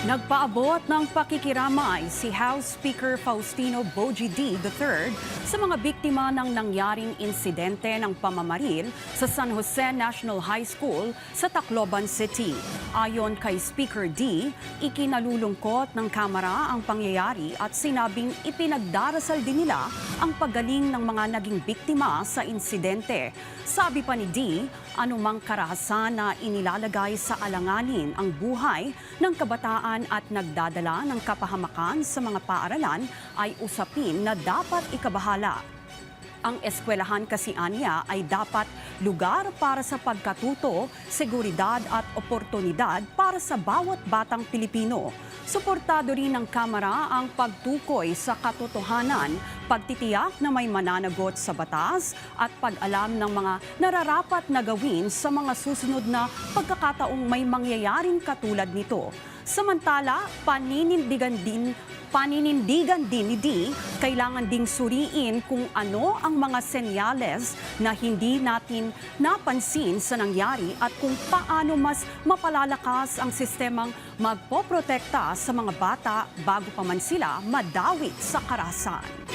Nagpaabot ng pakikiramay si House Speaker Faustino Bogie D. III sa mga biktima ng nangyaring insidente ng pamamaril sa San Jose National High School sa Tacloban City. Ayon kay Speaker D, ikinalulungkot ng Kamara ang pangyayari at sinabing ipinagdarasal din nila ang paggaling ng mga naging biktima sa insidente. Sabi pa ni D, anumang karahasan na inilalagay sa alanganin ang buhay ng kabataan at nagdadala ng kapahamakan sa mga paaralan ay usapin na dapat ikabahala. Ang eskwelahan kasi anya ay dapat lugar para sa pagkatuto, seguridad at oportunidad para sa bawat batang Pilipino. Suportado rin ng Kamara ang pagtukoy sa katotohanan, pagtitiyak na may mananagot sa batas at pag-alam ng mga nararapat na gawin sa mga susunod na pagkakataong may mangyayaring katulad nito. Samantala, paninindigan din ni D, kailangan ding suriin kung ano ang mga senyales na hindi natin napansin sa nangyari at kung paano mas mapalalakas ang sistemang magpoprotekta sa mga bata bago pa man sila madawit sa karahasan.